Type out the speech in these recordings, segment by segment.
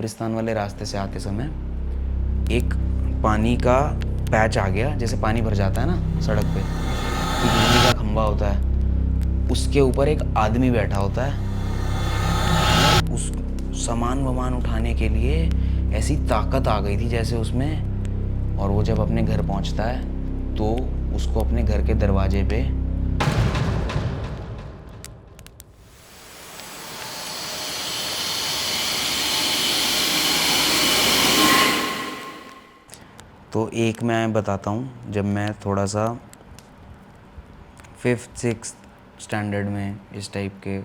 कब्रिस्तान वाले रास्ते से आते समय एक पानी का पैच आ गया, जैसे पानी भर जाता है ना सड़क पे, तो बिजली का खंभा होता है, उसके ऊपर एक आदमी बैठा होता है। उस सामान वामान उठाने के लिए ऐसी ताकत आ गई थी जैसे उसमें। और वो जब अपने घर पहुंचता है तो उसको अपने घर के दरवाजे पे तो एक मैं बताता हूँ, जब मैं थोड़ा सा 5th 6th स्टैंडर्ड में इस टाइप के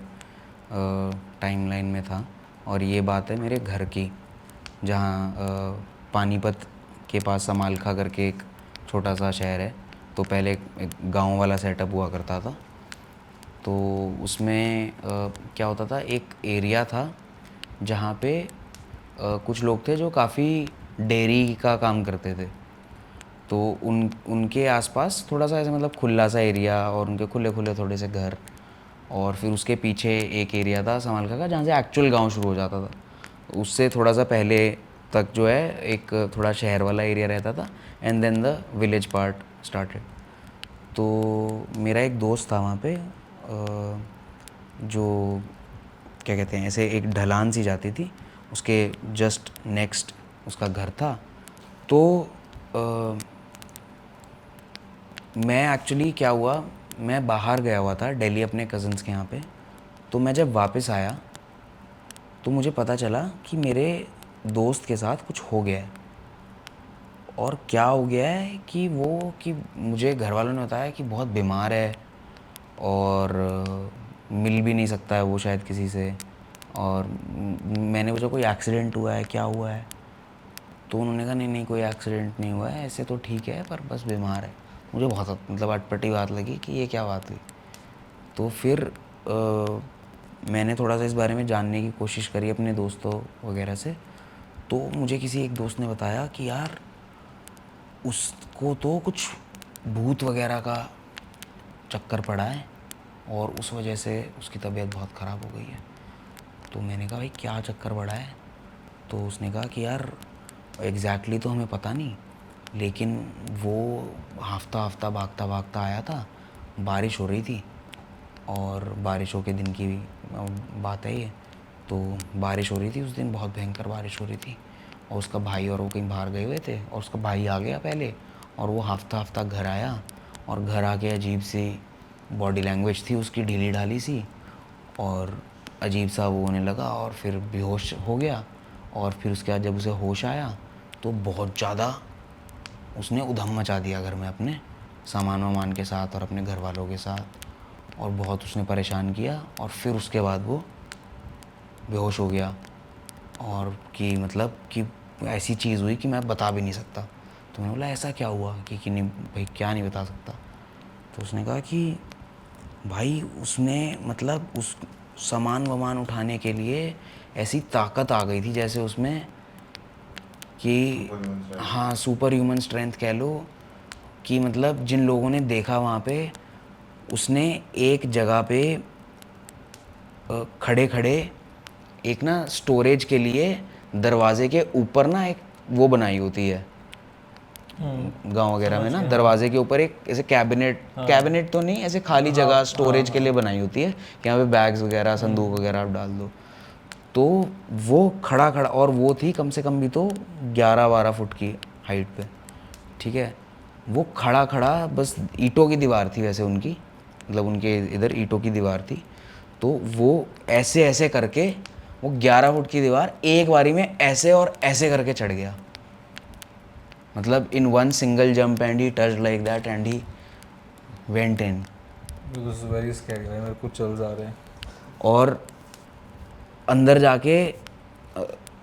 टाइमलाइन में था। और ये बात है मेरे घर की, जहाँ पानीपत के पास समालखा करके एक छोटा सा शहर है। तो पहले एक गांव वाला सेटअप हुआ करता था। तो उसमें क्या होता था, एक एरिया था जहाँ पे कुछ लोग थे जो काफ़ी डेयरी का काम करते थे। तो उनके आसपास थोड़ा सा ऐसे मतलब खुला सा एरिया, और उनके खुले खुले थोड़े से घर, और फिर उसके पीछे एक एरिया था समालखा का जहाँ से एक्चुअल गांव शुरू हो जाता था। उससे थोड़ा सा पहले तक जो है एक थोड़ा शहर वाला एरिया रहता था, and then the village part started. तो मेरा एक दोस्त था वहाँ पे, जो क्या कहते हैं, ऐसे एक ढलान सी जाती थी, उसके जस्ट नेक्स्ट उसका घर था। तो मैं एक्चुअली क्या हुआ, मैं बाहर गया हुआ था दिल्ली अपने कज़न्स के यहाँ पे। तो मैं जब वापस आया तो मुझे पता चला कि मेरे दोस्त के साथ कुछ हो गया है। और क्या हो गया है कि मुझे घर वालों ने बताया कि बहुत बीमार है, और मिल भी नहीं सकता है वो शायद किसी से। और मैंने पूछा कोई एक्सीडेंट हुआ है, क्या हुआ है? तो उन्होंने कहा नहीं नहीं कोई एक्सीडेंट नहीं हुआ है, ऐसे तो ठीक है पर बस बीमार है। मुझे बहुत मतलब अटपटी बात लगी कि ये क्या बात हुई। तो फिर मैंने थोड़ा सा इस बारे में जानने की कोशिश करी अपने दोस्तों वगैरह से। तो मुझे किसी एक दोस्त ने बताया कि यार उसको तो कुछ भूत वगैरह का चक्कर पड़ा है, और उस वजह से उसकी तबीयत बहुत ख़राब हो गई है। तो मैंने कहा भाई क्या चक्कर पड़ा है? तो उसने कहा कि यार एग्जैक्टली तो हमें पता नहीं, लेकिन वो हफ्ता हफ्ता भागता भागता आया था, बारिश हो रही थी, और बारिशों के दिन की बात है ये। तो बारिश हो रही थी उस दिन, बहुत भयंकर बारिश हो रही थी, और उसका भाई और वो कहीं बाहर गए हुए थे, और उसका भाई आ गया पहले, और वो हफ्ता हफ्ता घर आया, और घर आके अजीब सी बॉडी लैंग्वेज थी उसकी, ढीली ढाली सी, और अजीब सा वो होने लगा, और फिर बेहोश हो गया। और फिर उसके बाद जब उसे होश आया तो बहुत ज़्यादा उसने उधम मचा दिया घर में अपने सामान वामान के साथ और अपने घर वालों के साथ, और बहुत उसने परेशान किया। और फिर उसके बाद वो बेहोश हो गया, और कि मतलब कि ऐसी चीज़ हुई कि मैं बता भी नहीं सकता। तो मैंने बोला ऐसा क्या हुआ कि नहीं भाई, क्या नहीं बता सकता? तो उसने कहा कि भाई उसने मतलब उस सामान वामान उठाने के लिए ऐसी ताकत आ गई थी जैसे उसमें कि हाँ सुपर ह्यूमन स्ट्रेंथ कह लो, कि मतलब जिन लोगों ने देखा वहाँ पे, उसने एक जगह पे खड़े खड़े एक ना स्टोरेज के लिए दरवाजे के ऊपर ना एक वो बनाई होती है गांव वगैरह में ना, दरवाजे के ऊपर एक ऐसे कैबिनेट, कैबिनेट तो नहीं, ऐसे खाली जगह स्टोरेज के लिए बनाई होती है कि यहाँ पे बैग्स वगैरह संदूक वगैरह आप डाल दो। तो वो खड़ा खड़ा, और वो थी कम से कम भी तो 11-12 फुट की हाइट पे, ठीक है। वो खड़ा खड़ा, बस ईंटों की दीवार थी वैसे उनकी, मतलब उनके इधर ईंटों की दीवार थी। तो वो ऐसे ऐसे करके वो 11 फुट की दीवार एक बारी में ऐसे और ऐसे करके चढ़ गया, मतलब in one single jump, and he touch like that and he went in. Very scary, मेरे को चल्स आ रहे हैं। और अंदर जाके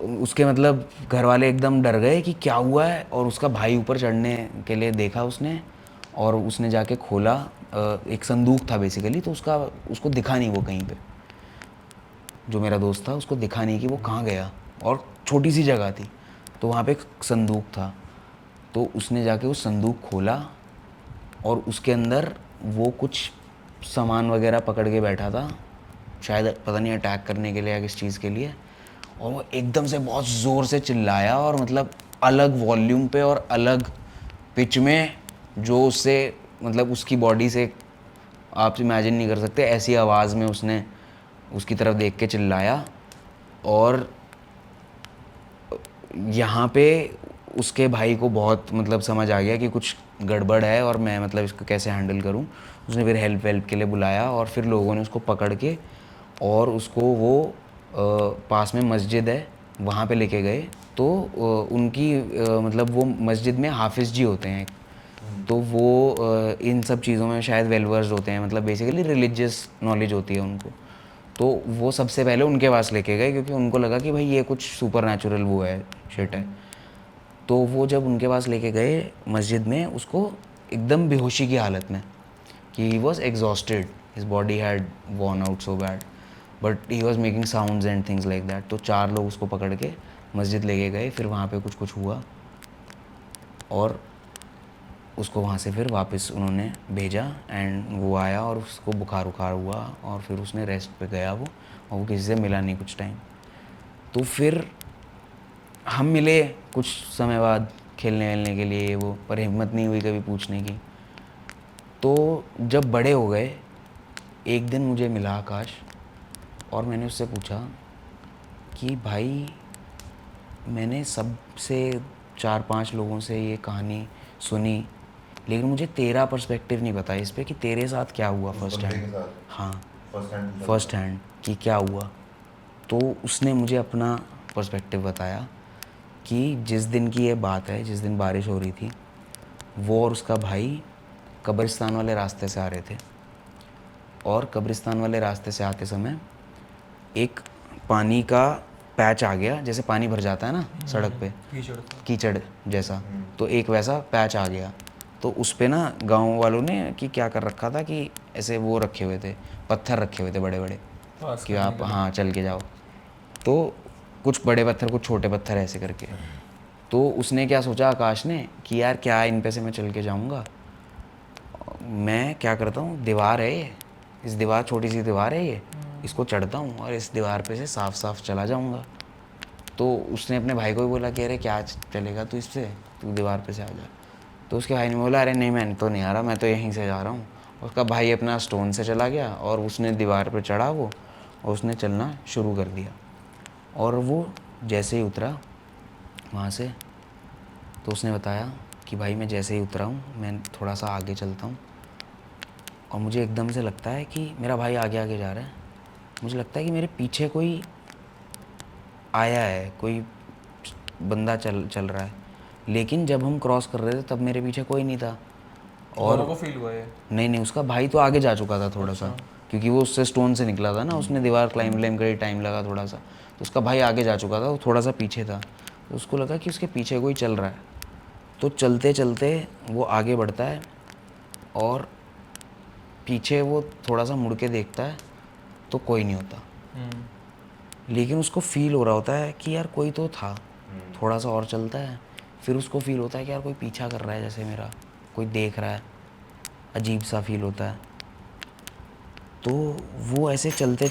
उसके मतलब घर वाले एकदम डर गए कि क्या हुआ है, और उसका भाई ऊपर चढ़ने के लिए देखा उसने, और उसने जाके खोला, एक संदूक था बेसिकली, तो उसको दिखा नहीं वो कहीं पे, जो मेरा दोस्त था उसको दिखा नहीं कि वो कहाँ गया, और छोटी सी जगह थी, तो वहाँ पे एक संदूक था। तो उसने जाके उस संदूक खोला, और उसके अंदर वो कुछ सामान वगैरह पकड़ के बैठा था, शायद पता नहीं अटैक करने के लिए या किस चीज़ के लिए। और वो एकदम से बहुत ज़ोर से चिल्लाया, और मतलब अलग वॉल्यूम पे और अलग पिच में, जो उससे मतलब उसकी बॉडी से आप इमेजिन नहीं कर सकते, ऐसी आवाज़ में उसने उसकी तरफ देख के चिल्लाया। और यहाँ पे उसके भाई को बहुत मतलब समझ आ गया कि कुछ गड़बड़ है और मैं मतलब इसको कैसे हैंडल करूँ। उसने फिर हेल्प के लिए बुलाया, और फिर लोगों ने उसको पकड़ के और उसको वो पास में मस्जिद है वहाँ पे लेके गए। तो उनकी मतलब वो मस्जिद में हाफिज़ जी होते हैं, तो वो इन सब चीज़ों में शायद वेल वर्स्ड होते हैं, मतलब बेसिकली रिलीजियस नॉलेज होती है उनको। तो वो सबसे पहले उनके पास लेके गए, क्योंकि उनको लगा कि भाई ये कुछ सुपर नेचुरल वो है, शिट है। तो वो जब उनके पास लेके गए मस्जिद में, उसको एकदम बेहोशी की हालत में, कि he was exhausted, his body had worn out so bad, but he was making sounds and things like that. तो 4 लोग उसको पकड़ के मस्जिद लेके गए, फिर वहाँ पे कुछ कुछ हुआ, और उसको वहाँ से फिर वापस उन्होंने भेजा। एंड वो आया और उसको बुखार उखार हुआ, और फिर उसने रेस्ट पे गया वो, और वो किसी से मिला नहीं कुछ टाइम। तो फिर हम मिले कुछ समय बाद खेलने वेलने के लिए वो, पर हिम्मत नहीं हुई कभी पूछने की। तो जब बड़े हो गए, एक दिन मुझे मिला आकाश, और मैंने उससे पूछा कि भाई, मैंने सबसे 4-5 लोगों से ये कहानी सुनी, लेकिन मुझे तेरा पर्सपेक्टिव नहीं पता इस पे कि तेरे साथ क्या हुआ फर्स्ट हैंड। हाँ, फर्स्ट हैंड कि क्या हुआ। तो उसने मुझे अपना पर्सपेक्टिव बताया कि जिस दिन की ये बात है, जिस दिन बारिश हो रही थी, वो और उसका भाई कब्रिस्तान वाले रास्ते से आ रहे थे, और कब्रिस्तान वाले रास्ते से आते समय एक पानी का पैच आ गया, जैसे पानी भर जाता है ना सड़क पे, कीचड़ जैसा। तो एक वैसा पैच आ गया। तो उस पे ना गांव वालों ने कि क्या कर रखा था कि ऐसे वो रखे हुए थे, पत्थर रखे हुए थे बड़े बड़े, कि आप हाँ चल के जाओ। तो कुछ बड़े पत्थर, कुछ छोटे पत्थर ऐसे करके। तो उसने क्या सोचा आकाश ने कि यार क्या इन पे से मैं चल के जाऊँगा, मैं क्या करता हूँ, दीवार है ये, इस दीवार, छोटी सी दीवार है ये, इसको चढ़ता हूँ और इस दीवार पे से साफ साफ चला जाऊँगा। तो उसने अपने भाई को भी बोला कि अरे क्या चलेगा तू इससे, तू दीवार पे से आ जा। तो उसके भाई ने बोला अरे नहीं, मैं तो नहीं आ रहा, मैं तो यहीं से जा रहा हूँ। उसका भाई अपना स्टोन से चला गया, और उसने दीवार पर चढ़ा वो, और उसने चलना शुरू कर दिया। और वो जैसे ही उतरा वहाँ से, तो उसने बताया कि भाई मैं जैसे ही उतरा हूँ, मैं थोड़ा सा आगे चलता हूँ, और मुझे एकदम से लगता है कि मेरा भाई आगे आगे जा रहा है, मुझे लगता है कि मेरे पीछे कोई आया है, कोई बंदा चल चल रहा है। लेकिन जब हम क्रॉस कर रहे थे तब मेरे पीछे कोई नहीं था। और को फील हुआ है? नहीं, उसका भाई तो आगे जा चुका था थोड़ा सा, क्योंकि वो उससे स्टोन से निकला था ना, उसने दीवार क्लाइम कर टाइम लगा थोड़ा सा। तो उसका भाई आगे जा चुका था, वो थोड़ा सा पीछे था। तो उसको लगा कि उसके पीछे कोई चल रहा है। तो चलते चलते वो आगे बढ़ता है, और पीछे वो थोड़ा सा मुड़ के देखता है तो कोई नहीं होता। लेकिन उसको फील हो रहा होता है कि यार कोई तो था। थोड़ा सा और चलता है, फिर उसको फील होता है कि यार कोई पीछा कर रहा है, जैसे मेरा कोई देख रहा है, अजीब सा फील होता है। तो वो ऐसे चलते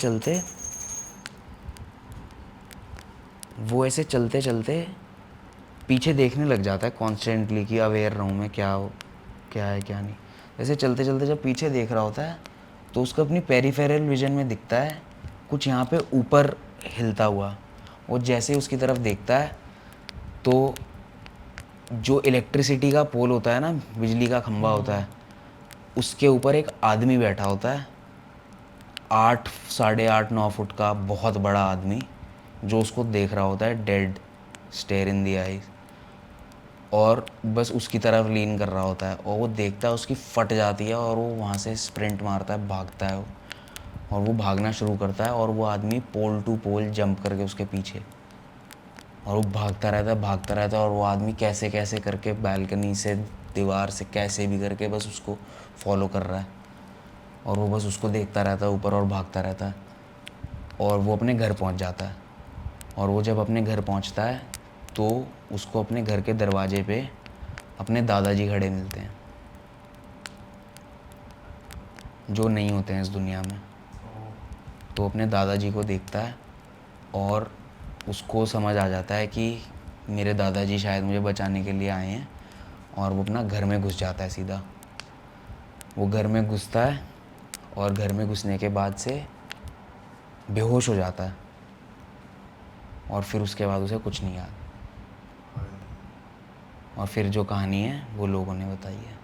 चलते पीछे देखने लग जाता है कॉन्स्टेंटली, कि अवेयर रहूँ मैं, क्या है क्या नहीं। ऐसे चलते चलते जब पीछे देख रहा होता है, तो उसको अपनी पेरिफेरल विजन में दिखता है कुछ यहाँ पे ऊपर हिलता हुआ। वो जैसे ही उसकी तरफ देखता है, तो जो इलेक्ट्रिसिटी का पोल होता है ना, बिजली का खंभा होता है, उसके ऊपर एक आदमी बैठा होता है, 8 साढ़े 8-9 फुट का बहुत बड़ा आदमी, जो उसको देख रहा होता है, dead stare in the eyes, और बस उसकी तरफ लीन कर रहा होता है। और वो देखता है, उसकी फट जाती है, और वो वहाँ से स्प्रिंट मारता है, भागता है वो, और वो भागना शुरू करता है, और वो आदमी पोल टू पोल जंप करके उसके पीछे, और वो भागता रहता है, और वो आदमी कैसे कैसे करके बालकनी से, दीवार से, कैसे भी करके बस उसको फॉलो कर रहा है, और वो बस उसको देखता रहता है ऊपर, और भागता रहता है। और वो अपने घर पहुंच जाता है। और वो जब अपने घर पहुंचता है, तो उसको अपने घर के दरवाजे पे अपने दादाजी खड़े मिलते हैं, जो नहीं होते हैं इस दुनिया में। तो अपने दादाजी को देखता है, और उसको समझ आ जाता है कि मेरे दादाजी शायद मुझे बचाने के लिए आए हैं, और वो अपना घर में घुस जाता है सीधा। वो घर में घुसता है और घर में घुसने के बाद से बेहोश हो जाता है, और फिर उसके बाद उसे कुछ नहीं याद। और फिर जो कहानी है वो लोगों ने बताई है।